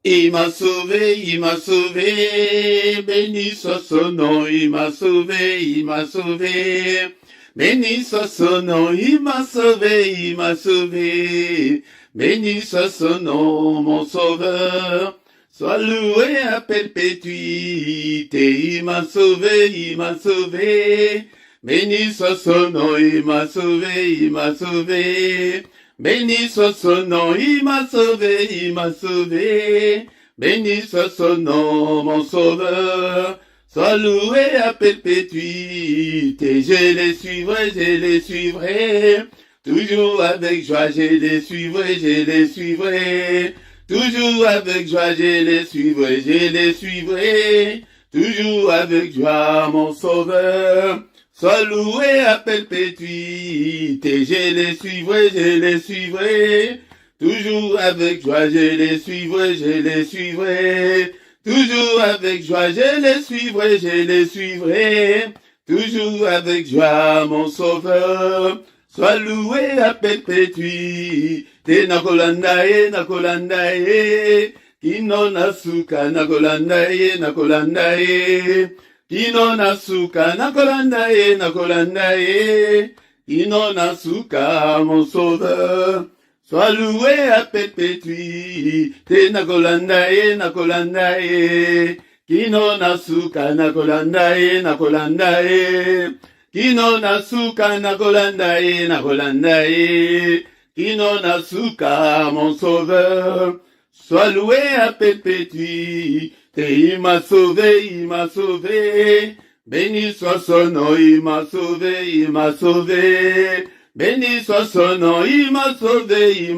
Il m'a sauvé, béni soit son nom, il m'a sauvé, béni soit son nom, il m'a sauvé, béni soit son nom, mon sauveur, sois loué à perpétuité, il m'a sauvé, béni soit son nom, il m'a sauvé, béni soit son nom, il m'a sauvé, béni soit son nom, mon sauveur, sois loué à perpétuité, je les suivrai, toujours avec joie, je les suivrai, toujours avec joie, je les suivrai, toujours avec joie, mon sauveur, sois loué à perpétuité, je les suivrai, toujours avec joie, je les suivrai, toujours avec joie, je les suivrai, toujours avec joie, mon sauveur, sois loué à perpétuité, nakolandaye, kino nasuka, nakolandaye, kino nasuka, nakolandaye, kino nasuka, mon sauveur, sois loué à perpétuité, nakolandaye, kino nasuka, nakolandaye, kino nasuka, nakolandaye, kino nasuka, mon sauveur, sois loué à perpétuité, il m'a sauvé, béni soit son nom, il m'a sauvé, béni soit son nom, il m'a sauvé,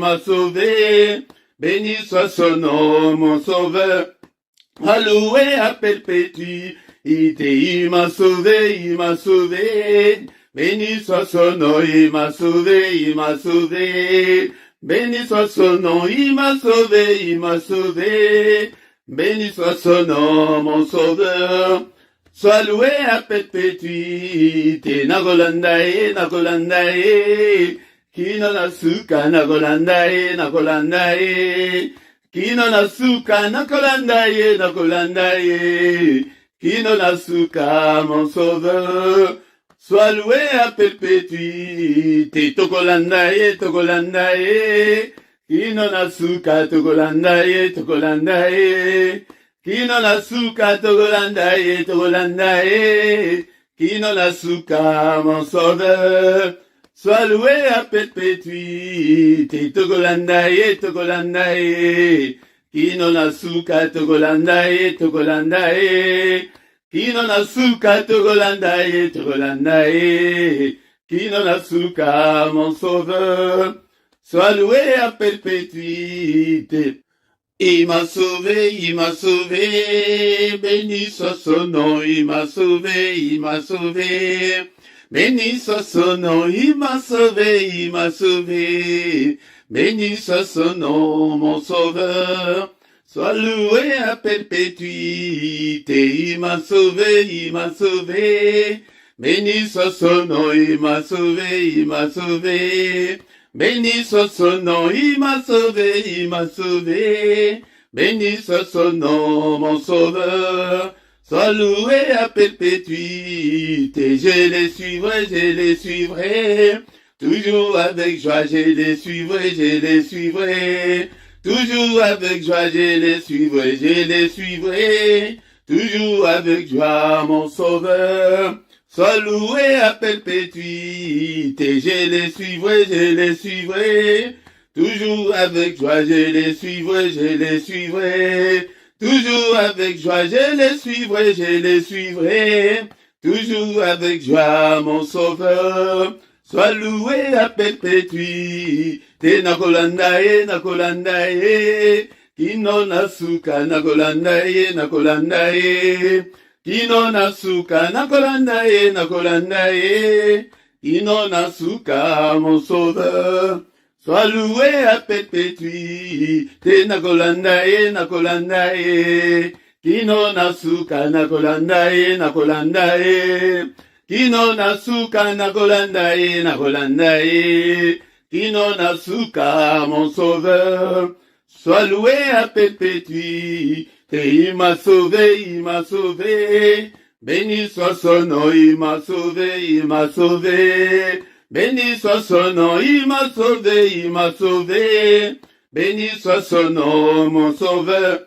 béni soit son nom, mon sauveur, alloué à perpétuité, il m'a sauvé, béni soit son nom, il m'a sauvé, béni soit son nom, il m'a sauvé, béni soit son nom, mon sauveur, sois loué à perpétuité, nakolandaye, kino nasuka, nakolandaye, kino nasuka, nakolandaye, kino nasuka, mon sauveur, sois loué à perpétuité, tokolandaye, kino nasuka, tokolandaye, kino nasuka, tokolandaye, kino nasuka, mon sauveur, sois loué à perpétuité, tokolandaye, kino nasuka, tokolandaye, kino nasuka, tokolandaye, kino nasuka, mon sauveur, sois loué à perpétuité. Il m'a sauvé, béni soit son nom, il m'a sauvé, béni soit son nom, il m'a sauvé, béni soit son nom, mon sauveur, sois loué à perpétuité, il m'a sauvé, béni soit son nom, il m'a sauvé, béni soit son nom, il m'a sauvé, béni soit son nom, mon sauveur, sois loué à perpétuité, je les suivrai, toujours avec joie, je les suivrai, toujours avec joie, je les suivrai, toujours avec joie, mon sauveur, sois loué à perpétuité, je les suivrai, toujours avec joie, je les suivrai, toujours avec joie, je les suivrai, toujours avec joie, mon sauveur, sois loué à perpétuité, nakolandaye, kino nasuka, nakolandaye, kino nasuka, nakolandaye, kino nasuka, mon sauveur, sois loué à perpétuité, nakolandaye, kino nasuka, nakolandaye, kino nasuka, nakolandaye, Kinona Suka, mon sauveur. Sois loué à perpétuité. Il m'a sauvé, il m'a sauvé. Béni soit son nom, il m'a sauvé, il m'a sauvé. Béni soit son nom, il m'a sauvé, il m'a sauvé. Béni soit son nom, mon sauveur.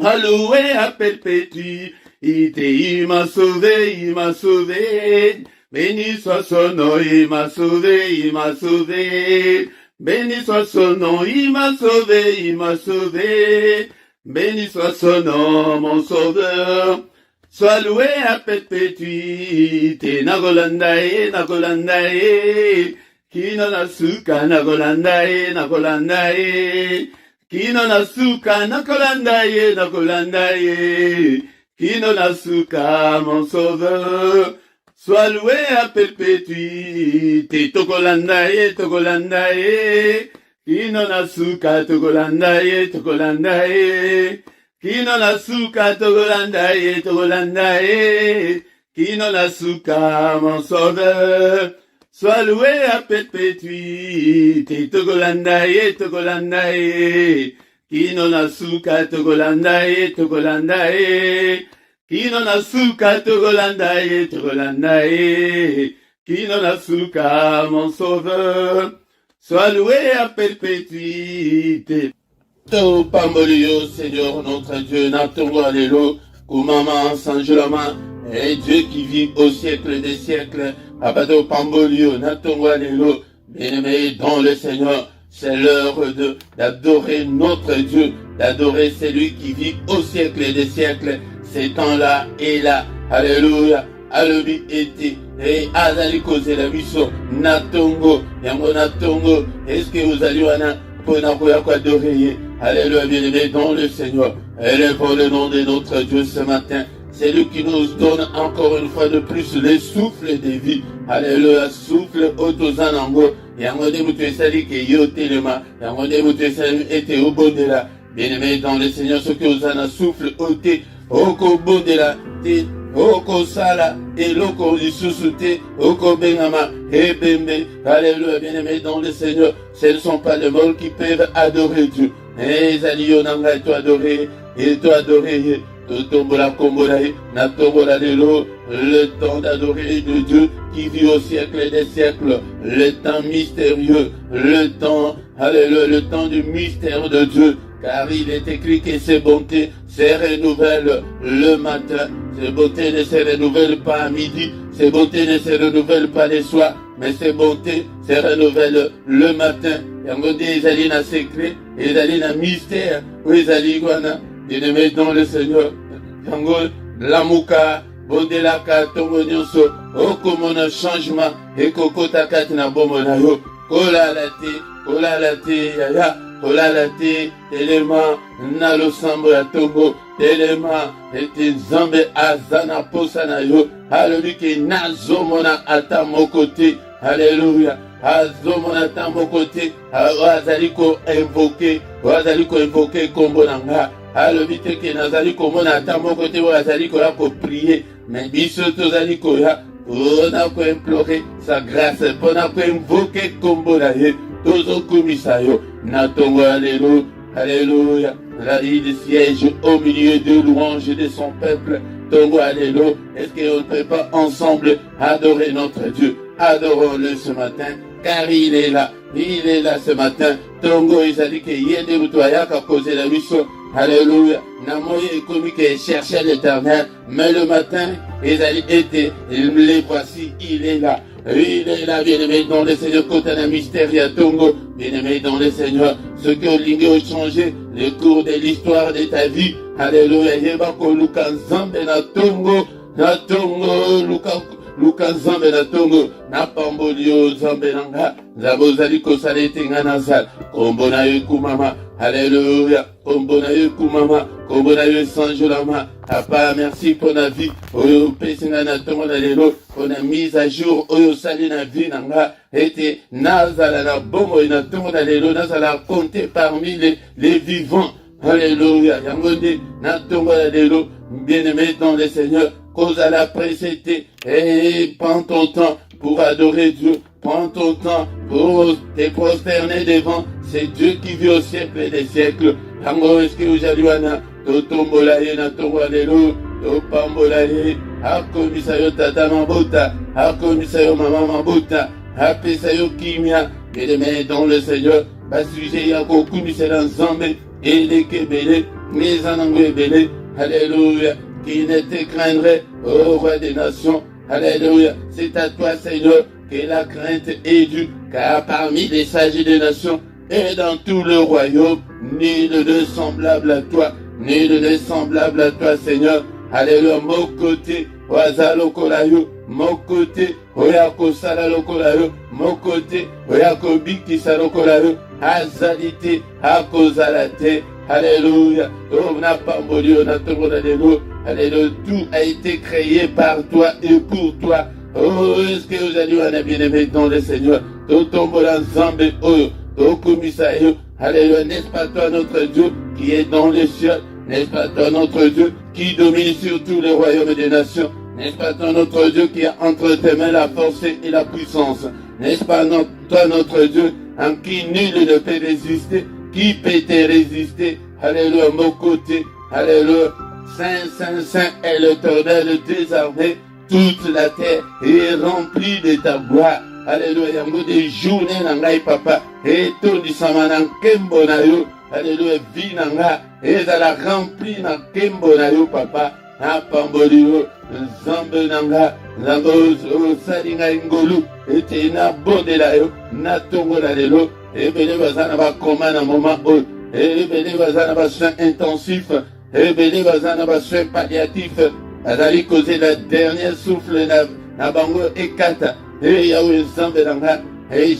Alloué à perpétuité. Il m'a sauvé, il m'a sauvé. Béni soit son nom, il m'a sauvé, il m'a sauvé. Béni soit son nom, il m'a sauvé, il m'a sauvé. Béni soit son nom, mon sauveur. Sois loué à perpétuité. Nagolandae, Nagolandae. Kino nasuka, Nagolandae, Nagolandae. Kino nasuka, Nagolandae, Nagolandae. Kino nasuka, mon sauveur. Sois loué à perpétuité. Togolandae, Togolandae. Kino nasuka, Togolandae, Togolandae. Kino nasuka, Togolandae, Togolandae. Kino nasuka, mon sauveur. Sois loué à perpétuité. Togolandae, Togolandae. Kino nasuka, Togolandae, Togolandae. Kino nasuka, Togolandae, Togolandae. Kino nasuka, mon sauveur. Sois loué à perpétuité. To Pambolio, Seigneur notre Dieu, Natongo Allélo, Kumama, Sanjolama, et Dieu qui vit au siècle des siècles, Abado Pambolio, Natongo Allélo, bien-aimé dans le Seigneur, c'est l'heure d'adorer notre Dieu, d'adorer celui qui vit au siècle des siècles, ces temps-là et là, Alléluia. Alobi ete, et azali koze la biso, natongo, yango natongo, est-ce que vous allez pour adorer? Alléluia, bien-aimé dans le Seigneur, élevons le nom de notre Dieu ce matin, c'est lui qui nous donne encore une fois de plus le souffle de vie, alléluia, souffle otozanango, yango de mutu esali ke yo telema, yango de mutu esali ete obondela, bien-aimé dans le Seigneur, ce que vous en a souffle ote, oko bondela, te, Oko sala, eloko lisusuté, oko bengama, ebembe, alléluia, bien-aimé dans le Seigneur, ce ne sont pas les morts qui peuvent adorer Dieu. Et Zalio nanga et toi adorer, Tombola kombola, na tombola lelo, le temps d'adorer de Dieu qui vit au siècle des siècles, le temps mystérieux, le temps, alléluia, le temps du mystère de Dieu. Car il est écrit que ses bontés se renouvellent le matin. Ses bontés ne se renouvellent pas à midi. Ses bontés ne se renouvellent pas le soir. Mais ses bontés se renouvellent le matin. Yango des alliés na secret, des alliés na mystère, des alliés bien-aimés dans le Seigneur. Yango lamuka, bondelaka, tongo nyonso, okomona changement, et kokota katina bomona yo, kola late, yaya. Olalate, telema, nalo sambo ya tongo, telema, ete zambe azana posana yo, alléluia, nazomona ata mokote, alléluia, azomona ata mokote, azaliko invoquer kombo nanga, alléluia, ke nazaliko mona ata mokote, azaliko ya ko prier, mais biso tozaliko ya, pona ko implorer sa grâce, pona ko invoquer kombo na ye, tozo kumisa yo, natongo alléluia, alléluia, il siège au milieu de louanges de son peuple, tongo alléluia, est-ce qu'on ne peut pas ensemble adorer notre Dieu, adorons-le ce matin, car il est là ce matin, tongo izali ke yende mutoyaka poser la mission, alléluia, namoye komi ke cherchait l'éternel, mais le matin, izali été, les voici, il est là, bien-aimé dans le Seigneur, côté d'un mystère, à Tongo, bien-aimé dans le Seigneur, ce que Olingue a changé, le cours de l'histoire de ta vie, alléluia, Yebako, Luka Zambe na Tongo, Luka Zambe na Tongo, na Pambolio Zambe nanga, Zabozali Kosalete Nganazal, Kombona Yekumama, alléluia, Kombona Yekumama, Kombona Yesanjolama, Papa, merci pour la vie, Oyo Pesina na Tongo na Lelo, pour la mise à jour, Oyo Sali na vie nanga, était Nazala na Bomo na Tongo na Lelo, Nazala compté parmi les vivants, alléluia, Yangonde, na Tongo na Lelo, bien-aimé dans le Seigneur, cause à la précédé, et prends ton temps pour adorer Dieu, prends ton temps pour te prosterner devant ce Dieu qui vit au siècle des siècles. Yango eske aujourd'hui wana totombola ye na tongo lelo topambola ye akomisa yo tata mabota akomisa yo mama mabota apesa yo kimia bien-aimé dans le Seigneur basuje ya kokumisela nzambe eleke ebele eza nango ebele. Alléluia, qui ne te craindrait au roi des nations. Alléluia, c'est à toi Seigneur que la crainte est due, car parmi les sages des nations et dans tout le royaume, nul ne semblable à toi, nul ne semblable à toi Seigneur. Alléluia, mon côté, Wazalo Kolayo, mon côté, Oyako Salalo Kolayo, mon côté, Oyako Biki Salo Kolayo, Azalite, Akozalate. Alléluia, on n'a pas mouru, on a tout alléluia. Alléluia, tout a été créé par toi et pour toi. Oh, est-ce que aujourd'hui on a bien aimé dans le Seigneur? Tout tombe ensemble, oh, tout comme ça, alléluia, n'est-ce pas toi notre Dieu qui est dans les cieux? N'est-ce pas toi notre Dieu qui domine sur tous les royaumes des nations? N'est-ce pas toi notre Dieu qui a entre tes mains la force et la puissance? N'est-ce pas toi notre Dieu en qui nul ne peut résister? Qui peut te résister? Alléluia, mon côté. Alléluia. Saint, Saint, Saint est l'Éternel des armées. Toute la terre est remplie de ta gloire. Alléluia. Yango des journées nangai papa. Et tout du samanan kembo na yo. Alléluia. Vie nanga. Et la remplie na kembo na yo papa. Apamboli yo. Zambe nanga. Zango salinga ingolu. Et te na bonde la yo. Na tongo la lelo. Et béni bazana ba koma na moment où. Et béni bazana ba soin intensif. Et béni bazana ba soin palliatif. Azali causer la dernière souffle na bango ekata. Et yawe zambe nanga. Et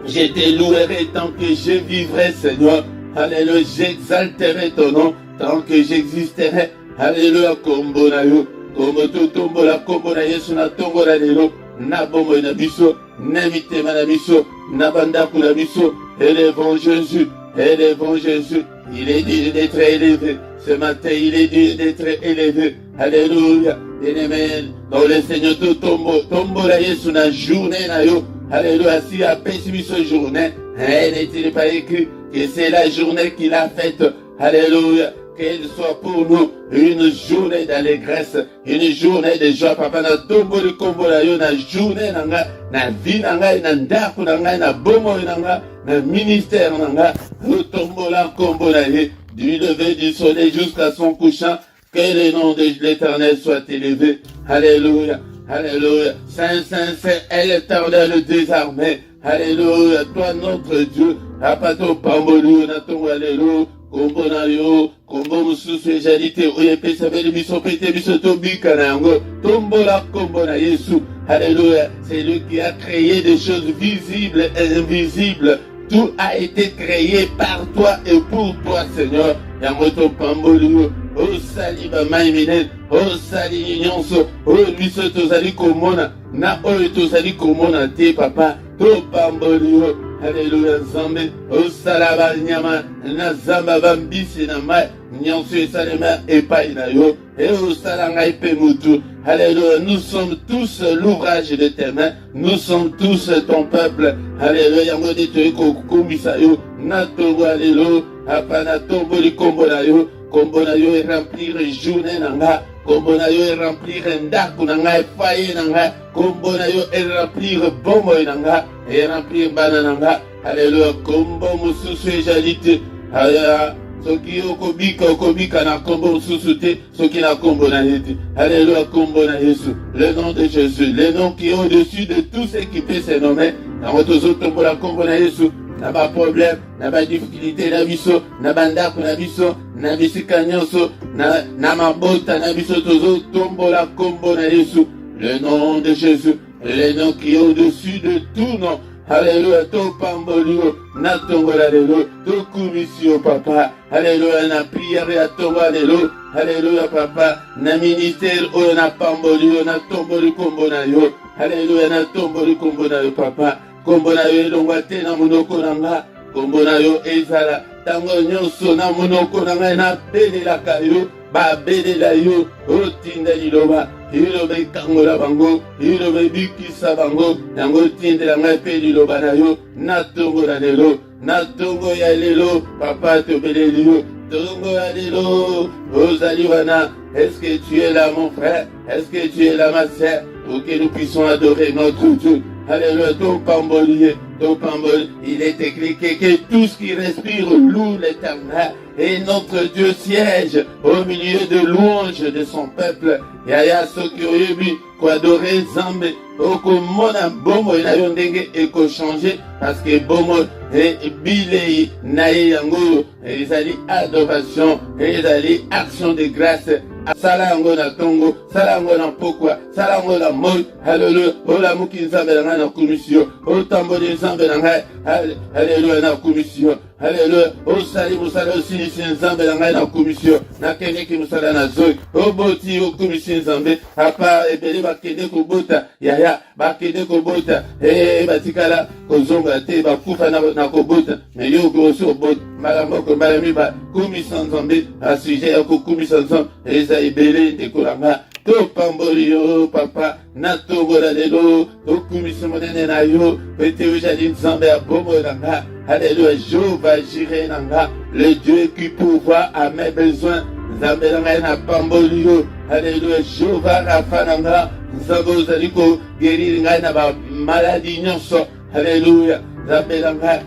je te louerai tant que je vivrai Seigneur. Alléluia, j'exalterai ton nom tant que j'existerai. Alléluia, kombo na yo. Kombo to tombo la kombo na yesu na tongo la lelo. Na bombo na biso. Na mitema na biso. Na bandaku na biso. Élevons Jésus. Élevons Jésus. Il est digne d'être élevé. Ce matin, il est digne d'être élevé. Alléluia. Bien-aimé, dans le Seigneur, tout tombo la yesu na journée na yo. Alléluia. Si à pessimis ce journée, n'est-il pas écrit que c'est la journée qu'il a faite. Alléluia. Qu'elle soit pour nous une journée d'allégresse, une journée de joie. Papa, na tombo de kombo la yo, na journée nanga, na vie nanga, na ndaku nanga, na bomo nanga, na ministère nanga, na tombo la kombo la yo, du lever du soleil jusqu'à son couchant, que le nom de l'Éternel soit élevé. Alléluia, alléluia. Saint, Saint, Saint est l'Éternel des armées. Alléluia, toi notre Dieu, apato pambolu, na tombo alléluia. Kombo na yo, kombo mususu ejalite oyepesa beli biso pete biso tobika na yango. Tombo la kombo na Yesu. Alléluia. C'est lui qui a créé des choses visibles et invisibles. Tout a été créé par toi et pour toi, Seigneur. Yango to pamboli yo. O sali ba maiminen. O sali nyonso. O biso tozali komona. Na oyo tozali komona te papa. To pamboli yo. Alléluia, Nzambe, Osalaba Nyama, Nazamba Bambisi Nama, Nyansu Salema Epai Nayo, et Osalanga Epemutu. Alléluia, nous sommes tous l'ouvrage de tes mains, nous sommes tous ton peuple. Alléluia, Yamodite Kokumisayo, Natongo Alléluia, Apana Tombo li Kombonayo, Kombonayo et remplir journée Nanga. Kombo na yo remplir ndaku nanga efaye nanga. Kombo na yo remplir bombo nanga et remplir bana nanga. Alléluia. Kombo mususu ejalite. Alléluia. Soki okobika na kombo mususu te. Soki na kombo na yete. Alléluia. Kombo na Yesu. Le nom de Jésus. Le nom qui est au-dessus de tout ce qui peut se nommer. Na motozo tombo la kombo na Yesu. Na ba problème, na ba difficulté na biso, na bandako na biso, na bisika nyonso, na mabota na biso tozo tombo la kombo na Yesu. Le nom de Jésus, le nom qui est au-dessus de tout nom. Alléluia, to pambolio, na tombo la lelo, to kumisio papa. Alléluia, na prière ya tombo la lelo. Alléluia papa, na ministère o na pambolio, na tombo li kombo na yo. Alléluia, na tombo li kombo na yo papa. Kombo na yo elongwa te na monoko na nga. Kombo na yo ezala tango nyonso na monoko na nga na belelaka yo. Babelela yo otinda liloba. ilobe kangola bango, ilobe bikisa bango, yango tindela ngai pe liloba na yo, na tongo na lelo, na tongo ya lelo, papa tobeleli yo, tongo ya lelo, ozali wana. Est-ce que tu es là mon frère? Est-ce que tu es là ma sœur? Pour que nous puissions adorer notre Dieu. Alléluia, ton pambolier, ton pambolier. Il est écrit que tout ce qui respire loue l'Éternel. Et notre Dieu siège au milieu de louanges de son peuple. Yaya Sokiyoyebi, quoi adorer Zambé. Oko mona bomo na yondenge eko changer parce que bomo et bilei nae yango ezali adoration ezali action de grâce sala yango na tongo sala yango na pokwa sala yango na moi haleluya ola muki nzambe na na commission otamboli nzambe na ngai haleluya na commission haleluya osali musala osilisi nzambe na ngai na commission nakendeki musala na zoi oboti okomisi nzambe apa ebele bakende kobota yaya bakende kobota batikala kozonga te bakufa na kobota me yo okosi obota mbala moko mbala miba kumisa nzambe asuje ya kokumisa nzambe eza ebele ndekolanga topamboli yo papa na tongola lelo tokumisa monene na yo ete ozali nzambe ya bomoi na nga alléluia Jéhovah Jireh na nga le Dieu qui pourvoit à mes besoins nzambe na ngai na pamboli yo alléluia Jéhovah Rafa na nga nzambe ozali kogeriri ngai na bamaladi nyonso alléluia nzambe na ngai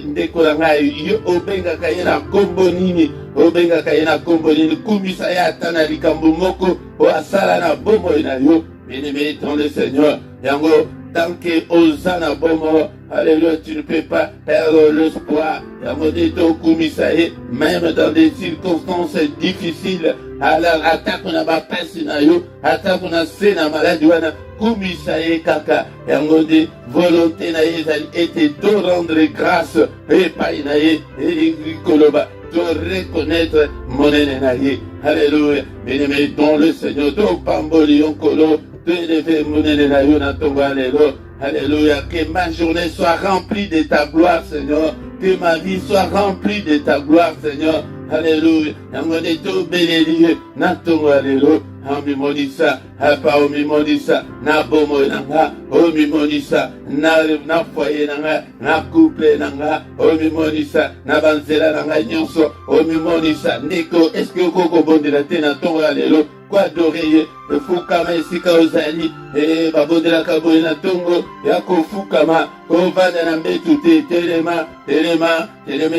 ndeko na ngai yo obengaka ye na kombo nini obengaka ye na kombo nini kumisa ye ata na likambo moko oyo asala na bomoi na yo bien-aimé dans le Seigneur yango tant que oza na bomoi alléluia tu ne peux pas perdre l'espoir yango nde tokumisa ye même dans des circonstances difficiles alors atako na bapasi na yo atako na se na maladi wana kumisa ye kaka yango nde volonté na ye ezali ete to rendre grâce epai na ye elingi koloba to reconnaître monene na ye alléluia bien-aimé dans le Seigneur topamboli yo nkolo to élever monene na yo na tongo ya lelo alléluia que ma journée soit remplie de ta gloire Seigneur que ma vie soit remplie de ta gloire Seigneur alléluia yango nde tobeleli ye na tongo ya lelo omimonisa apa omimonisa na bomoi na nga omimonisa na foyer na nga na couple na nga omimonisa na banzela na nga nyonso omimonisa ndeko eske okokobondela te na tongo ya lelo koadore ye efukama esika ozali babondelaka boye na tongo ya kofukama kovanda na mbetu te telema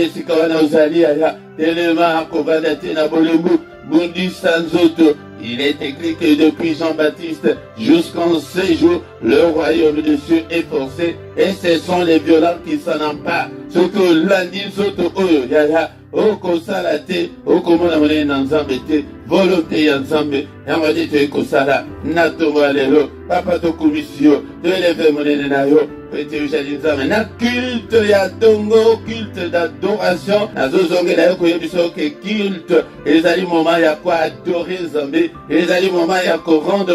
esika wana ozali yaya telema kovanda te na bolembu bundisa nzoto. Il est écrit que depuis Jean-Baptiste jusqu'en ces jours, le royaume des cieux est forcé et ce sont les violents qui s'en emparent. Surtout lundi, surtout oyo yaya okosala te okomona monene na nzambe te volonté ya nzambe yango nde toyekosala na tongo ya lelo papa tokumisi yo toeleve monene na yo ete ozali nzambe na culte ya tongo culte d'adoration nazozongela yo koyebisa yo ke culte ezali moma ya koadore nzambe ezali moma ya korendre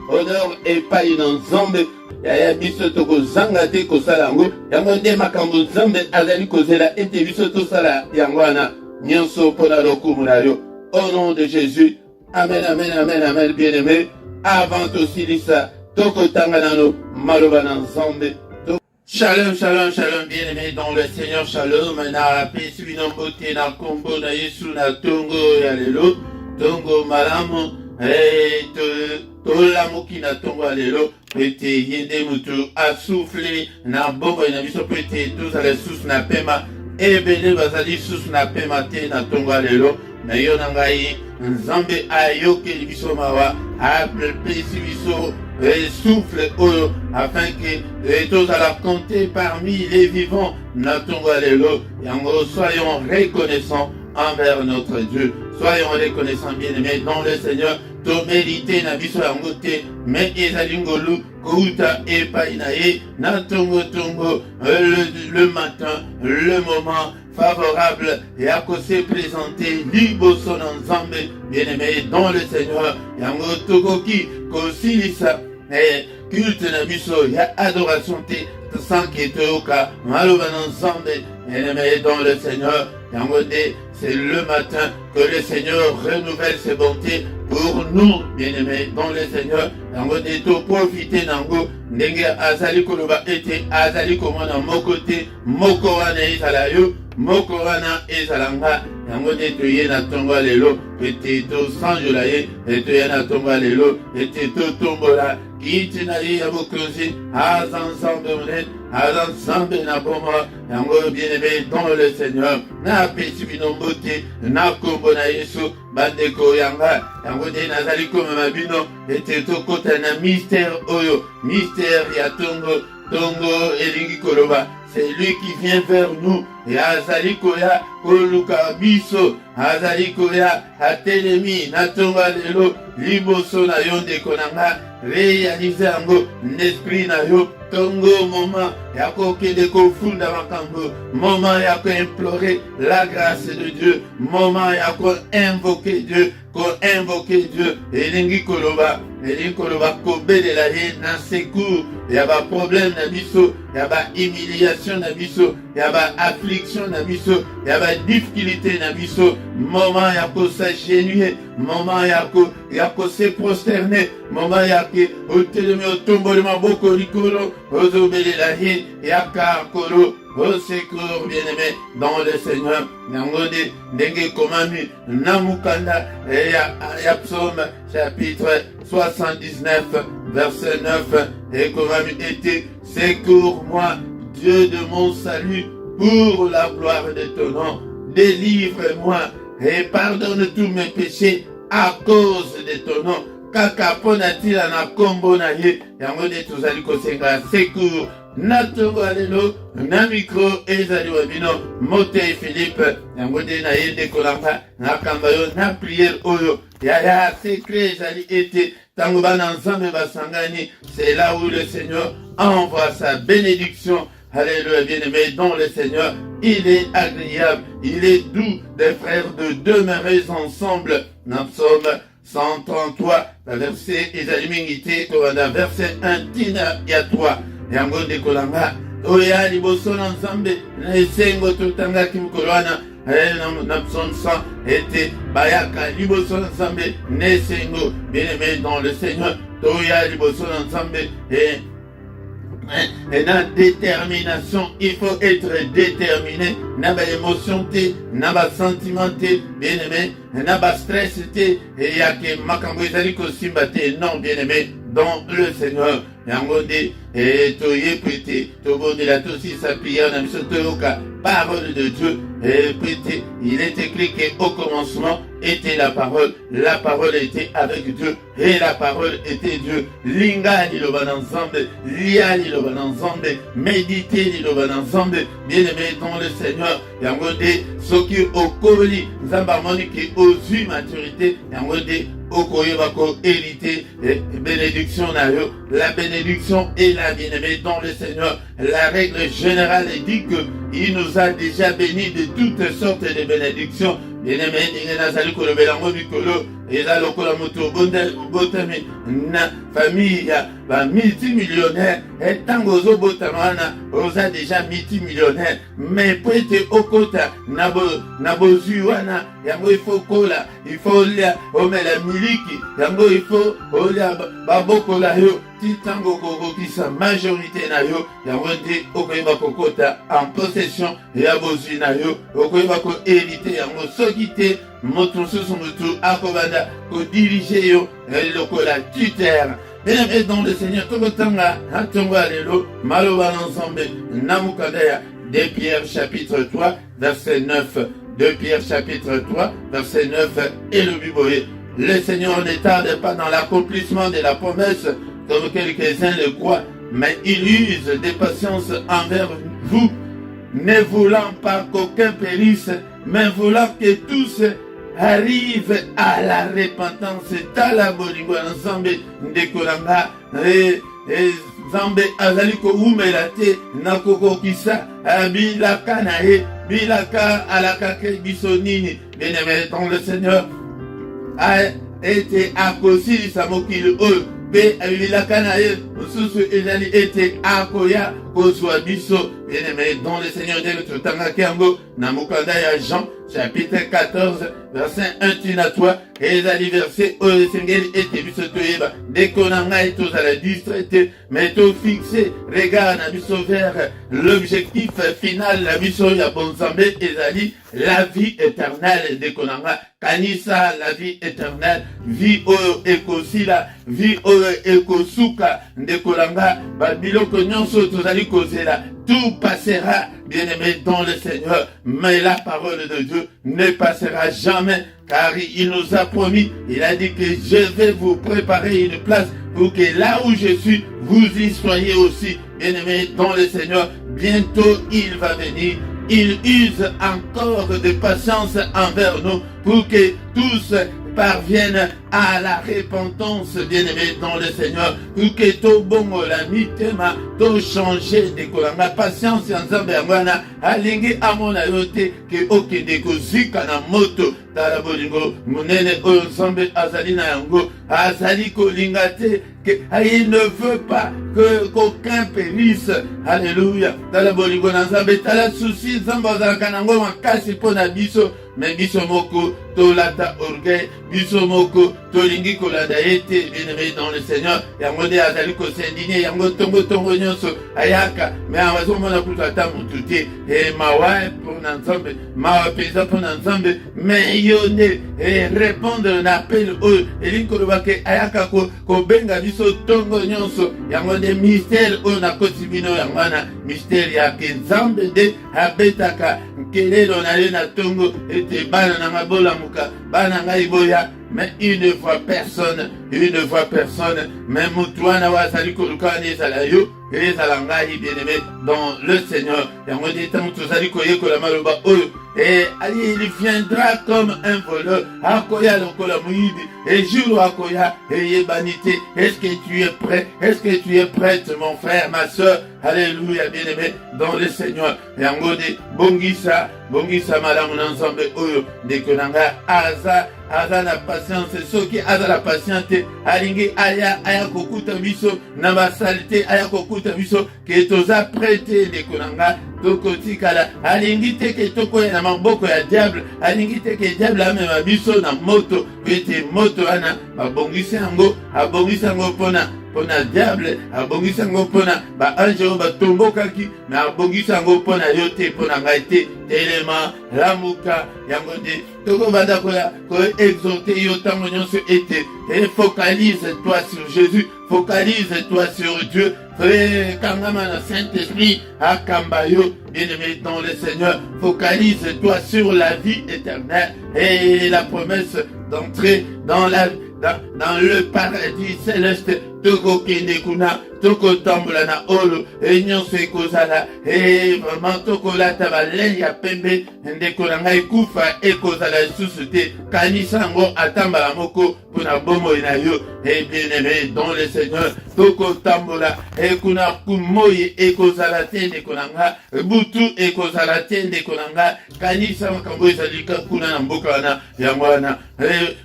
honneur epai na nzambe yaya biso tokozanga te kosala yango yango nde makambo nzambe azali kozela ete biso tosala yango wana nyonso mpona lokumu na yo au nom de Jésus amen amen amen amen bien-aimé avant tosilisa tokotanga nano maloba na nzambe. Shalom, shalom, shalom, bien-aimé dans le Seigneur, shalom, na pesi bino mbote na kombo na Yesu na tongo ya lelo, tongo malamu, tolamuki na tongo ya lelo, pete yende mutu asouffle na bombo na biso pete tozala susu na pema, ebele bazali susu na pema te na tongo ya lelo, na yo na ngai nzambe ayokeli biso mawa, apesi biso souffle oyo afin que tozala compter parmi les vivants na tongo ya lelo yango soyons reconnaissants envers notre Dieu soyons reconnaissants bien-aimés dans le Seigneur to mérité na biso yango te mais ezali ngolu kouta epai na ye na tongo le matin le moment favorable et à se présenter liboso na nzambe bien-aimé dans le Seigneur yango tokoki kosilisa culte na biso ya adoration te sans qu'il te oka, maloba ensemble, bien-aimé dans le Seigneur, c'est le matin que le Seigneur renouvelle ses bontés pour nous, bien-aimés dans le Seigneur. Yangode to profiter nango, ndenge azali koloba ete azali komona mokote, moko wana ezala yo, moko wana ezalanga. Yangode to ye na tongo lelo, ete to sanjola ye, ete ye na tongo lelo, ete to tombola. Kiti na ye ya bokonzi, ensemble monet, ensemble na bomba, yango bien-aimé dans le Seigneur. Na peti binombote, na kombo na Yesu, bandeko yanga, yango de nazali comme mabino, ete to kota na mystère oyo, mystère ya tongo, tongo elingi koloba. C'est lui qui vient vers nous. Et azali koya koluka biso, azali koya atelemi na tonga lelo liboso na yo ndeko nanga, réaliser yango l'esprit na yo. Tongo moment ya kokende kofunda makambo, moment ya ko implorer la grâce de Dieu, moment ya ko invoquer Dieu, elingi koloba kobelela ye na secours, ya ba problème na biso, ya ba humiliation na biso, ya ba affliction na biso, ya ba difficulté na biso, moment ya ko s'agenouiller, moment ya ko se prosterner, moment ya ke otelemi otomboli maboko likolo, ozobelela ye ya kakolo. Au secours, bien-aimé, dans le Seigneur, Nangode, Ndenge Komami, Namukanda, et ya Psaume, chapitre 79, verset 9, et Komami était, secours-moi, Dieu de mon salut, pour la gloire de ton nom, délivre-moi, et pardonne tous mes péchés, à cause de ton nom. Kaka ponatila na kombo na ye, Yangode tuzali kosenga secours, natongo alelo, na micro ezali wabino, mote Philippe, Yangode na yende kolamba, na kambayo, na prière oyo, ya secret ezali ete, tango bana nzambe basangani, c'est là où le Seigneur envoie sa bénédiction. Alléluia, bien-aimé dans le Seigneur, il est agréable, il est doux des frères de demeurer ensemble. Dans Psaume 133, verset Ezalimingite, verset 1, Tina Yatwa, Yangonde Kolanga, Oya Liboso Ensemble, Nesengo Totanga Kimkolwana, na Psaume 100, était Bayaka Liboso Ensemble, Nesengo, bien-aimé dans le Seigneur, Oya Liboso Ensemble, et la détermination, il faut être déterminé. N'a pas émotion, n'a pas sentiment, bien aimé, n'a pas stress, et il y a que Makambo Isaliko Simbate, non, bien aimé, dans le Seigneur. Yangode, et Toye Pété, Tobo de la Tossi, sa prière, n'a mis parole de Dieu, et Pété, il est écrit qu'au commencement était la parole était avec Dieu, et la parole était Dieu. Linga dit le bon ensemble, lia dit le bon ensemble, méditer dit le bon ensemble, bien aimé dans le Seigneur. Yangode, ce qui au Koli, Zambamoni qui aux maturité, Yangode, Okoyebako hérité, bénédiction nayo, la bénédiction est la bien-aimée dans le Seigneur. La règle générale dit que il nous a déjà bénis de toutes sortes de bénédictions. Bien-aimé, il n'a pas le bélango du colo, et là, le colamoto, botami, na famille, multimillionnaire, et tangozo botamana, osa déjà multimillionnaire, mais peut-être au kota, nabo zuana, yango il faut kola, il faut lia, omela miliki, yango il faut olia, baboko la yo, titango gogo qui sa majorité na yo, yango ndi okoyeba kokota en possession, ya bozu na yo, okoyeba ko hérité, yango sokite, moto susu mutu, akobanda, ko diriger yo, lokola tuteur. Bien-aimé dans le Seigneur, Tokotanga, Hatonga Lelo, Maloba ensemble, Namukadaya, 2 Pierre chapitre 3, verset 9. 2 Pierre chapitre 3, verset 9, et le Biboé. Le Seigneur ne tarde pas dans l'accomplissement de la promesse, comme quelques-uns le croient, mais il use de patience envers vous, ne voulant pas qu'aucun périsse, mais voulant que tous arrive à la repentance. Tala bolingo ensemble ndekolanga Zambe azaliko umelate nakokokisa bilaka na ye bilaka alaka ke bisonini. Bien-aimé dans le Seigneur a été akosilisa mokili oyo pe bilaka na ye mosusu ezali ete akoya kozwa biso. Bien-aimé dans le Seigneur, ndenge totangaki yango na mokanda ya Jean chapitre 14 verset 1 tina 3 ezali verset oyo esengeli ete biso toyeba ndeko na ngai tozala distraite mais tofixe regard na biso vers l'objectif final na biso ya bonzambe ezali la vie éternelle. Ndeko na ngai kanisa la vie éternelle, vie oyo ekosila, vie oyo ekosuka. Ndeko na ngai babiloko nyonso tozali kozela tout passera, bien-aimé dans le Seigneur, mais la parole de Dieu ne passera jamais, car il nous a promis, il a dit que je vais vous préparer une place pour que là où je suis, vous y soyez aussi, bien-aimé dans le Seigneur. Bientôt il va venir, il use encore de patience envers nous pour que tous parviennent à la repentance, bien-aimé dans le Seigneur, pour que tout bon la mitema, tout changer de kolanga patience en zambéangana, alingi amona yote, que okende kozika na moto, tala bolingo, munene oyonsambe azali na yango, azali kolingate, que il ne veut pas que qu'aucun périsse. Alléluia. Tala bolingo na nzambe, tala souci nzamba za kanango makasi pona biso, mais biso moko tolata orgueil, biso moko tolingi kolanda ete, bien-aimé dans le Seigneur, yango nde azali kosindigné, yango tongo nyonso ayaka, mais awazomona kutu ata mutu te, e mawa pona nzambe, mawa peza pona nzambe, mais yo nde répondre na appel oyo elingi koloba ke ayaka kobenga biso tongo nyonso, yango nde mystère oyo nakoti bino yango wana mystère ya ke nzambe nde abetaka nkelelo na ye na tongo ete bana na mabolamuka bana ngai boya, mais il ne voit personne, mais mutuana wa sali koluka ne sala yo ezala ngai, bien-aimé dans le Seigneur. Yango dit tant tozali koyekola maloba oyo, et il viendra comme un voleur, akoya lokola muibi, et jour akoya et yebanité. Est-ce que tu es prêt? Est-ce que tu es prête, mon frère, ma soeur? Alléluia, bien-aimé dans le Seigneur. Yango dit bongisa malamu na nzambe oyo ndeko na ngai aza na patience, soki aza la patience alingi aya kokuta biso na basalite, aya kokuta biso ke toza prete ndeko na ngai tokotikala, alingi te ke tokoya na maboko ya diable, alingi te ke diable amema biso na moto, ete moto wana abongisi yango pona diable, abongisi yango pona ba ange oyo batombokaki, na abongisi yango pona yo te, pona ngai te. Telema lamuka yango nde tokobanda exhorter yo ntango nyonso ete focalise-toi sur Jésus, focalise-toi sur Dieu, kangama na Saint-Esprit akamba yo, bien-aimé dans le Seigneur, focalise-toi sur la vie éternelle et la promesse d'entrer dans le paradis céleste. Toko kende kuna, toko tambola na olo, nyonso ekozala, vraiment toko lata balei ya pembe, ndeko na ngai kufa ekozala lisusu te, kanisa yango atambala moko pona bomoi na yo. Bien-aimé dans le Seigneur, toko tambola, kuna kumoi ekozala te ndeko na ngai, butu ekozala te ndeko na ngai, kanisa makambo ezali kuna na mboka wana yango wana,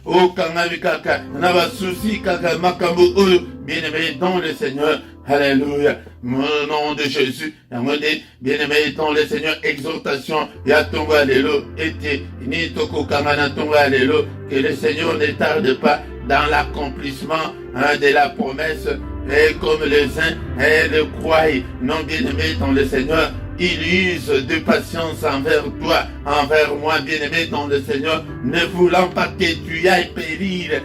okangami kaka na basusi kaka makambo oyo. Bien-aimé dans le Seigneur, alléluia, au nom de Jésus, bien-aimé dans le Seigneur, exhortation, ya tongo alléluia, ete, ni toko kamana tongo alléluia, que le Seigneur ne tarde pas dans l'accomplissement de la promesse, et comme les uns le croient, non bien-aimé dans le Seigneur, il use de patience envers toi, envers moi, bien-aimé dans le Seigneur, ne voulant pas que tu ailles périr,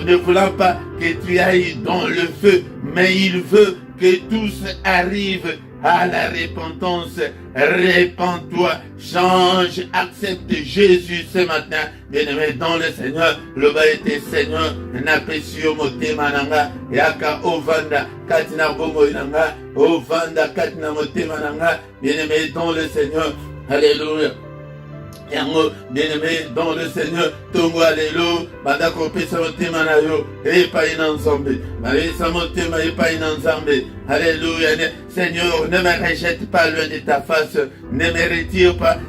ne voulant pas que tu ailles dans le feu, mais il veut que tous arrivent à la repentance. Répands-toi, change, accepte Jésus ce matin, bien-aimé dans le Seigneur. Le bas était Seigneur, n'apprécie motema nanga, yaka ovanda, katina bongo nanga, ovanda, katina motema nanga, bien-aimé dans le Seigneur. Alléluia. Yango, bien-aimé dans le Seigneur, tongo alléluia, badako pesa motema na yo, epa ina nzambe, balesa motema epa ina nzambe, alléluia. Seigneur, ne me rejette pas loin de ta face, ne me retire pas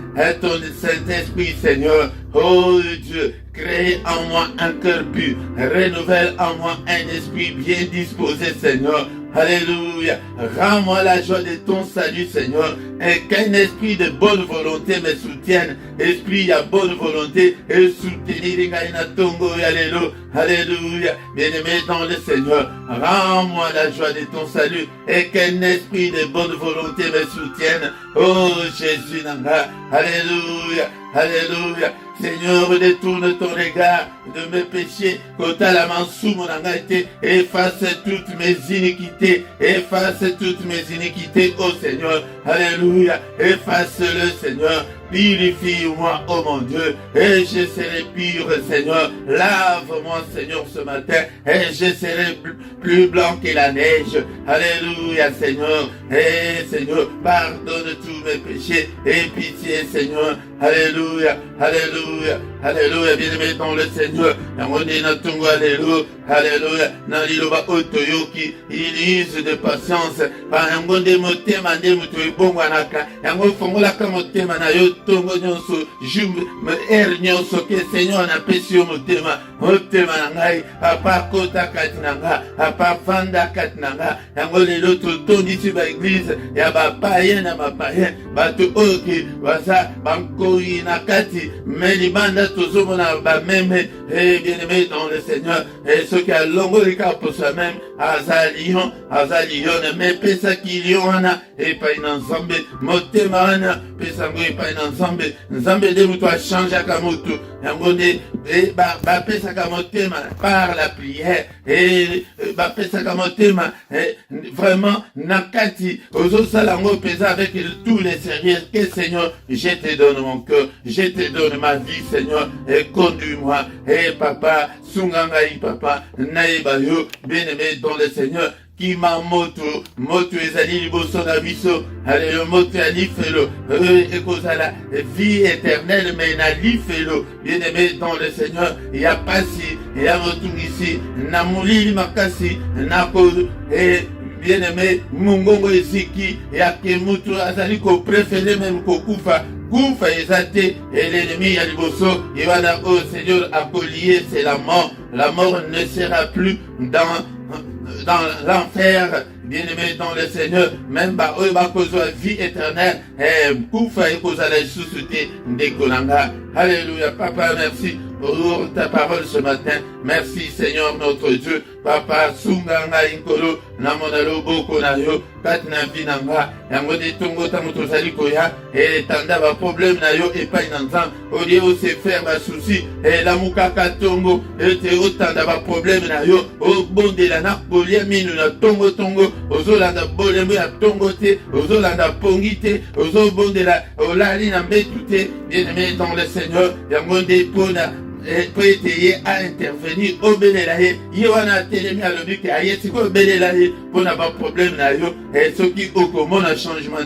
ton Saint-Esprit, Seigneur. Oh Dieu, crée en moi un cœur pur, renouvelle en moi un esprit bien disposé, Seigneur. Alléluia. Rends-moi la joie de ton salut, Seigneur. Et qu'un esprit de bonne volonté me soutienne. Esprit à bonne volonté et soutenir Alléluia. Alléluia. Bien-aimé dans le Seigneur, rends-moi la joie de ton salut et qu'un esprit de bonne volonté me soutienne. Oh Jésus, Nanga. Alléluia. Alléluia. Seigneur, détourne ton regard de mes péchés, kota la mansou mon angate, efface toutes mes iniquités, efface toutes mes iniquités, oh Seigneur, alléluia, efface-le Seigneur, purifie-moi, oh mon Dieu, et je serai pur Seigneur, lave-moi Seigneur ce matin, et je serai plus blanc que la neige, alléluia Seigneur, et Seigneur, pardonne tous mes péchés, et pitié Seigneur, alléluia, alléluia, alléluia, bien-aimé dans le Seigneur, alléluia, alléluia, naliloba otoyoki, il use de patience, par un bon démotema, démotoy bongwanaka, yango fongolaka motema na yo tongo nyonso, jumbe, nyonso, que Seigneur na pesi yo motema, motema na ngai, apa kota katinanga, apa fanda katinanga, yango lelo totondisi ba église, ya ba païen na ba païen, bato oki, baza, bankoi na kati, melibanda tozomona ba meme, et bien-aimé dans le Seigneur, et ce qui a longo le cas pour soi-même, azalion, mais pesa kiliona, et pas une ensemble, motemana, pesa ngo et pas une ensemble, ensemble de vous toi change à kamotu, yangone, et ba pesa kamotema, par la prière, et ba pesa kamotema, vraiment, nakati, ozo salango pesa avec tous les sérieux, que Seigneur, je te donne mon cœur, je te donne ma vie, Seigneur, et conduis-moi, et papa, sungangai papa, naïbayo, bien-aimé dans le Seigneur, qui m'a moto ezali liboso na biso, alléluia, moto ya lifelo, ekozala vie éternelle, mais na lifelo, bien-aimé dans le Seigneur, ya pasi, ya motungisi, na mulili makasi, na kozo, et bien-aimé, mungongo eziki, ya kemutu azali ko préféré même ko kufa, kufa ezate, et l'ennemi ya liboso, ywana oh Seigneur a collié, c'est la mort ne sera plus dans l'enfer, bien-aimé dans le Seigneur, même eux cause vie éternelle, koufa et cause la suscité des kolanga. Alléluia, papa, merci pour ta parole ce matin. Merci Seigneur notre Dieu. Papa, sunganga inkolo, namonalo boko na yo, katina vinanga, yango de tongo tamuto saliko ya, et tanda ba problème na yo, et pas inanzan, au lieu de se faire ba souci, et la mukaka tongo, et te otanda ba problème na yo, au bon de la na, bolia minu na tongo, ozolanda bolembo ya tongo te, ozolanda pongite, ozobon de la, olali na mbetute, bien-aimé dans le Seigneur, yango de pona, peut être à intervenir au Bénélaïe, Yoana Télémi à l'objet qui a été au Bénélaïe pour n'avoir problème là, et ce qui au commun a changement.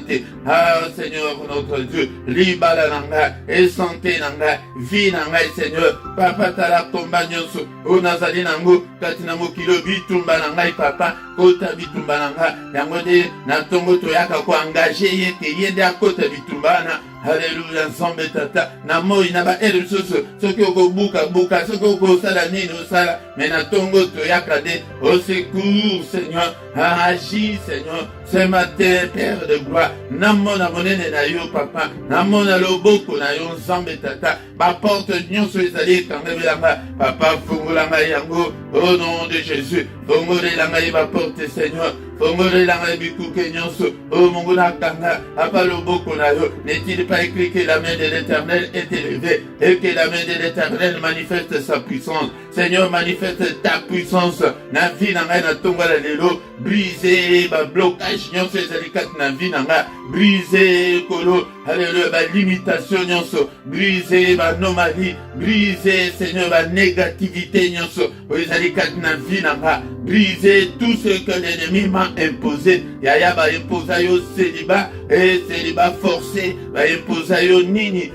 Ah Seigneur notre Dieu, Libala Nanga, et santé Nanga, vie Nanga, Seigneur, Papa Tala Tombanyoso, O Nazali Nango, Katinamo Kilo Bitumba Nanga, Papa, Kota Bitumba Nanga, Yamode, Natongo Toyaka ko engagé, Yende à Kota Bitumbana. Alléluia, ensemble tata, na moi na ba elu soso, soki oko buka, soki oko sala nini osala, mais na tongo toyaka de, au secours, Seigneur, agis, Seigneur, ce matin, Père de gloire, namona monene na yo, papa, namona loboko na yo, ensemble tata, ba porte nyonso ezali kangabelanga, papa, fungolanga yango, au nom de Jésus, fungolanga ba porte, Seigneur, fungolanga bikuke nyonso, au mongona kanga, apa loboko na yo, n'est-il pas écrit que la main de l'Éternel est élevée et que la main de l'Éternel manifeste sa puissance. Seigneur, manifeste ta puissance. Na vie nanga na tonga la lelo, briser ba blocage nyonso ezalikat na vie nanga, briser kolo, alléluia, ba limitation nyonso, briser ba anomalie, briser Seigneur ba négativité nyonso, ezalikat na vie nanga, briser tout ce que l'ennemi m'a imposé. Yaya ba imposa yo célibat et célibat forcé, ba imposa yo nini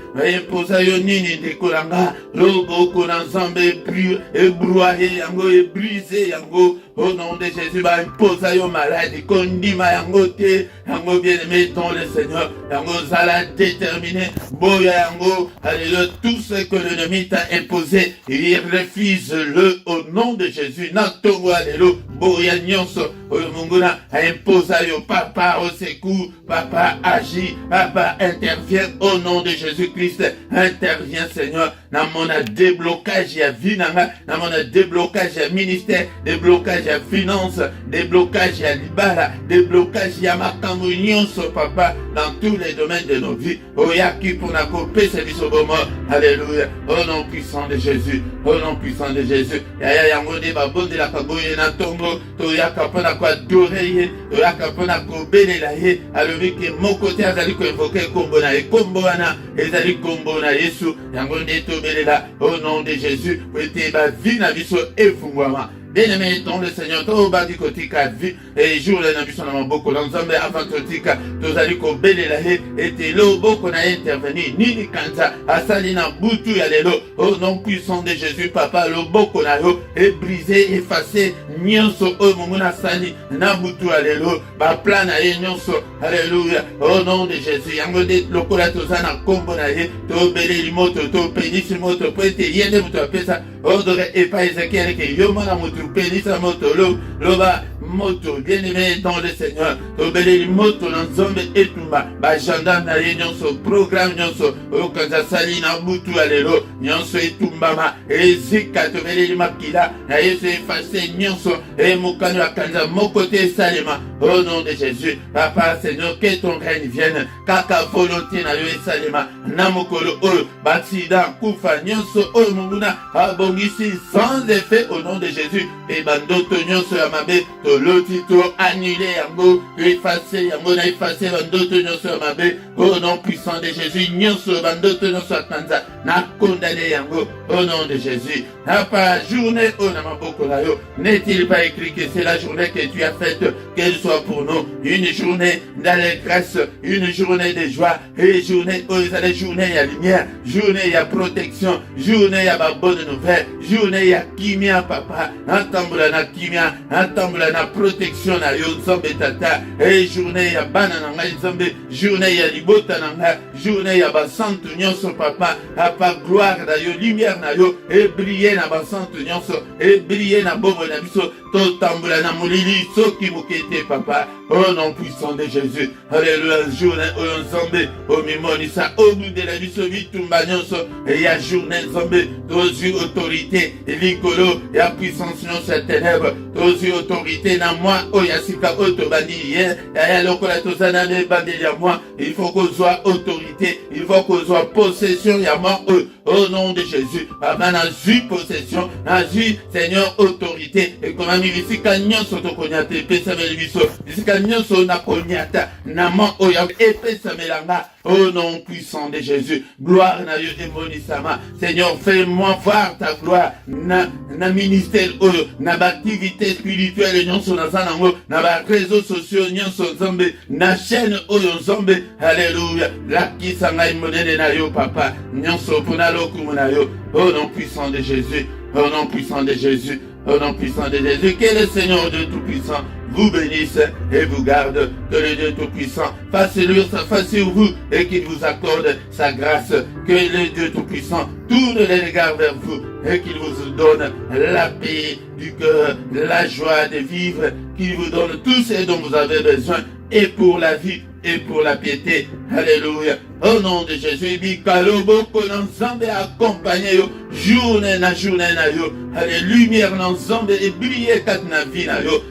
de kolanga, logo kon ensemble plus et broyer yango et briser yango au nom de Jésus, va imposer aux malades, condima yango te, yango bien-aimé dans le Seigneur, yango zala déterminé, boya yango, alléluia, tout ce que l'ennemi t'a imposé, il refuse-le au nom de Jésus, natongo alléluia, boya nyonso, munguna, impose yo, papa au secours, papa agit, papa intervient au nom de Jésus-Christ, intervient Seigneur, dans mon déblocage à vie, dans mon déblocage à ministère, déblocage à finance, déblocage à libala, déblocage à makambo nyonso papa, dans tous les domaines de nos vies, oyaki pour na couper ce bisobomo, alléluia, au nom puissant de Jésus, au nom puissant de Jésus, yaya yango de babonde la kaboye na tongo, toyaka pona kwa adorer, toyaka pona ko belela ye, alobi ke moko te azali ko invoquer kombo na ye, kombo wana ezali kombo na Yesu, yango nde tobelela au nom de Jésus, ete ba vie na biso efungwama. Bien-aimé, dans le Seigneur, to badi kotika vie, et jour le nabi son boko, l'ensemble avant kotika, tozali ko belela he, ete lo boko na intervenir, nini kanza, asali na butu ya lelo, au nom puissant de Jésus, papa, lo boko na yo, est brisé, effacé, nyonso, o munguna sali, na butu ya lelo, ba plan na ye nyonso, alléluia, au nom de Jésus, yango de lokola tozana kombo na ye, to beleli moto, to penisi moto, po ete yende mutu apesa, odore epa Ezekiel ke yomo na mutu, penisa moto loba moto bien-aimé dans le Seigneur tobeleli moto na nzombe etumba ba gendarme na ye nyonso programme nyonso okanza sali na butu alelo nyonso etumbama ezika tobeleli makila na yesu efase nyonso emokano akanza moko te salema au nom de Jésus papa Seigneur que ton règne vienne kaka volonté na yo esalema na mokolo oyo baksida kufa nyonso oyo monguna abongisi sans effet au nom de Jésus et bandoto nyonso ya mabe toloti to annulé yango effacer yango na effacer bandoto nyonso ya mabe au nom puissant de Jésus nyonso bandoto nyonso ya kanza na condamné yango au nom de Jésus na pas journée au na maboko na yo n'est-il pas écrit que c'est la journée que tu as faite qu'elle soit pour nous une journée d'allégresse une journée de joie et journée où il y a des journées il y a lumière journée il y a protection journée il y a ma bonne nouvelle journée il y a kimia papa natambula na kimia natambula na protection na yo nzambe tata et journée ya bana na ngai nzambe journée ya libota na ngai journée ya basantu nyonso papa papa gloire na yo lumière na yo et briller na basantu nyonso et briller na bombo na biso totambula na molili soki mokete papa au nom puissant de Jésus alléluia journée oyo nzambe omimonisa obundela biso bitumba nyonso et ya journée nzambe tozwi autorité likolo ya puissance nyonso ya ténèbre tozwi autorité na moi oyo ya sika oyo tobandi ye yaya lokola tozana na ebandeli ya moi il faut kozwa autorité il faut kozwa possession ya moi oyo au nom de Jésus papa nazwi possession nazwi Seigneur autorité ekomami bisika nyonso tokonia te epesameli biso bisika nyonso nakoniata na moi oyo epesamelanga au nom puissant de Jésus gloire na yo emonisama Seigneur fais-moi voir ta gloire na ministère oyo na activité spirituelle nyonso naza nango na ba réseaux sociaux nyonso nzambe na chaîne oyo nzambe alléluia lakisa ngai monene na yo papa nyonso mpona lokumu na yo au nom puissant de Jésus au nom puissant de Jésus au nom puissant de Jésus que le Seigneur de Tout-Puissant vous bénisse et vous garde, que le Dieu Tout-Puissant fasse lui sa face sur vous et qu'il vous accorde sa grâce, que le Dieu Tout-Puissant tourne les regards vers vous et qu'il vous donne la paix du cœur, la joie de vivre, qu'il vous donne tout ce dont vous avez besoin et pour la vie et pour la piété. Alléluia. Au nom de Jésus, bikalo boko nzambe accompagné yo, journée na yo. Allez, lumière nzambe et briller kat na vie na yo.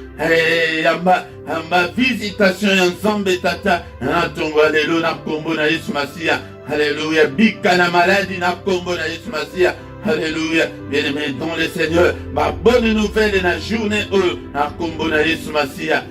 Yamba visitation ya nzambe tata na tongo alelo na kombo na Yesu Masia. Alléluia. Bika na maladie na kombo na Yesu Masia. Alléluia. Bien-aimé dans le Seigneur, ma bonne nouvelle na journée na kombo na Yesu Masia.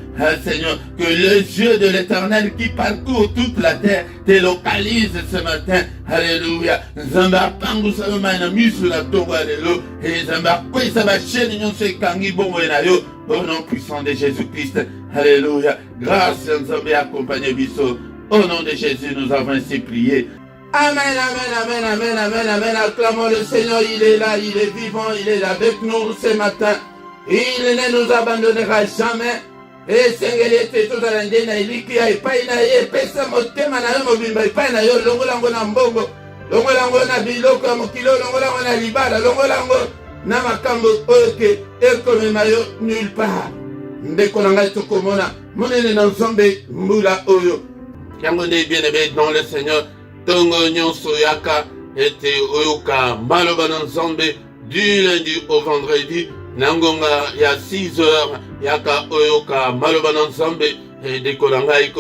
Seigneur, que les yeux de l'Éternel qui parcourt toute la terre te localisent ce matin. Alléluia. Zamba pangu sama na misu na tongo alelo. Et zamba kwesa ba chaîne nyonso kangi bongo na yo. Au nom puissant de Jésus-Christ. Alléluia. Grâce Nzambe accompagné biso. Au nom de Jésus, nous avons ainsi prié. Amen, amen, amen, amen, amen, amen. Acclamons le Seigneur, il est là, il est vivant, il est là avec nous ce matin. Il ne nous abandonnera jamais. Esengeli ete tozala nde na eliki ya epai na ye, pesa motema na yo mobimba epai na yo, longola yango na mbongo, longola yango na biloko ya mokili, longola yango na libala, longola yango na makambo oyo ke ekomema yo nulle part. Ndeko na ngai tokomona monene na nzambe mbula oyo. Yango nde bien-aimé dans le Seigneur, tongo nyonso yaka ete oyoka maloba na nzambe du lundi au vendredi. Nangonga ya 6 heures yaka oyoka maloba na nzambe ndeko na ngai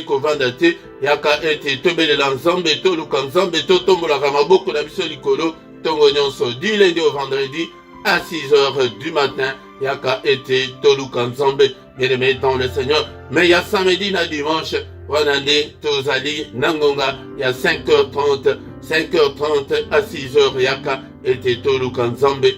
kovanda te yaka ete tobelela nzambe toluka nzambe totombolaka maboko na biso likolo tongo nyonso du lundi au vendredi à 6 heures du matin yaka ete toluka nzambe. Bien-aimé dans le Seigneur, mais ya samedi na dimanche wana nde tozali nangonga ya 5h30 à 6h yaka ete toluka nzambe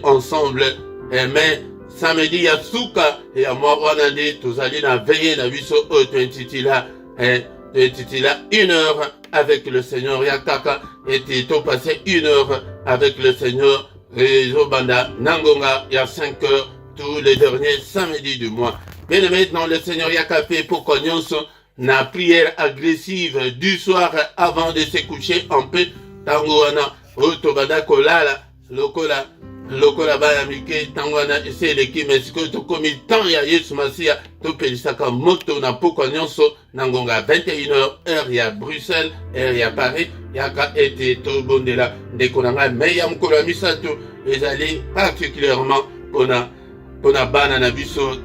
ensemble. Mais samedi ya suka ya mwa wana nde tozali na veille na biso oyo tointitila 1 heure avec le Seigneur yakaka ete topase 1 heure avec le Seigneur ezobanda nangonga ya 5 heures tous les derniers samedis du mois. Bien-aimé dans le Seigneur yakape pour nyonso na prière agressive du soir avant de se coucher en paix tango wana oyo tobanda kolala lokola bana mike tango wana eseleki mesiko tokomi temps ya Yesu Masiya topelisaka moto na pokwa nyonso na ngonga 21h heure ya Bruxelles heure ya Paris yaka ete tobondela ndeko na ngai me ya mokolo ya misato ezali particulièrement pona bana na biso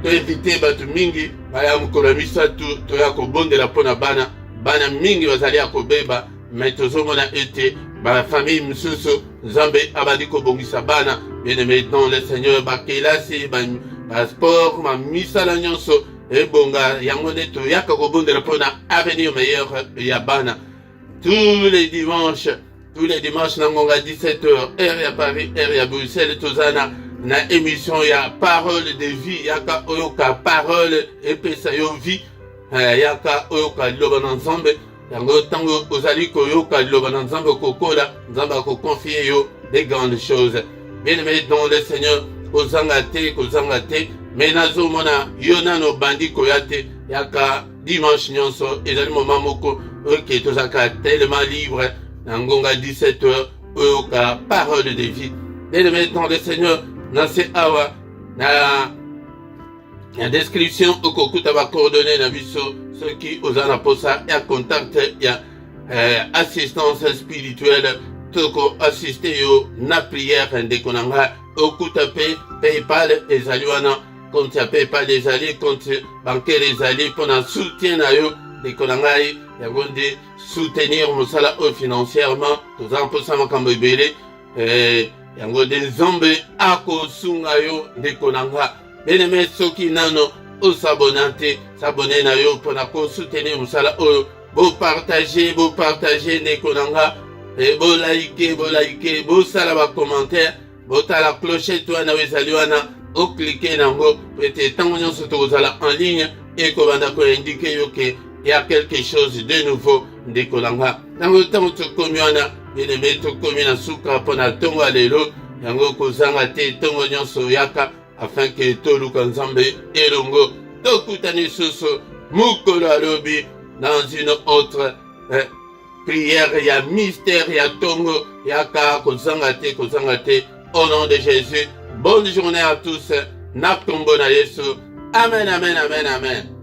toinvite bato mingi baya mokolo ya misato toya kobondela pona bana mingi bazali ya kobeba me tozomona ete famille misusu nzambe abandi kobongisa bana. Bien-aimé dans le Seigneur bakelasi sport misala nyonso ebonga yango nde toyaka kobondela mpona avenir meilleur ya bana. Tous les dimanches na ngonga 17h heure ya Paris heure ya Bruxelles tozana na émission ya parole de vie yaka oyoka parole epesa yo vie yaka oyoka liloba na nzambe yango tango ozali koyoka liloba na nzambe kokola nzambe akoconfie yo des grandes choses. Bien-aimé dans le Seigneur kozanga te mais nazomona yo nano bandi koya te yaka dimanche nyonso ezali moment moko oke tozaka tellement libre na ngonga 17h oyoka parole de vie. Bien-aimé dans le Seigneur nase awa na description okokuta ba coordonnées na biso soki ozana posa ya contact ya assistance spirituelle toko assister yo na prière ndeko na nga okuta pe PayPal ezali wana compte ya PayPal ezali compte bancaire ezali pona soutien na yo ndeko na ngai yango nde soutenir mosala o financièrement tozala mposa makambo ebele yango nde nzambe akosunga yo ndeko na nga. Bien-aimé soki nano osabona te sabone na yo mpona kosoutenir mosala oyo bopartage ndeko na nga bolaike bosala bacommentaire botala clochette wana oyo ezali wana oklike nango po ete ntango nyonso tokozala en ligne ekobanda koindike yo ke ya quelque chose de nouveau ndeko na nga. Ntango tokomi wana bien-aimé tokomi na suka mpona ntongo ya lelo yango kozanga te ntongo nyonso yaka afin que toluka nzambe elongo tokutani lisusu mokolo alobi dans une autre prière ya mystère ya tongo yaka kozanga te au nom de Jésus. Bonne journée à tous na kombo na Yesu. Amen.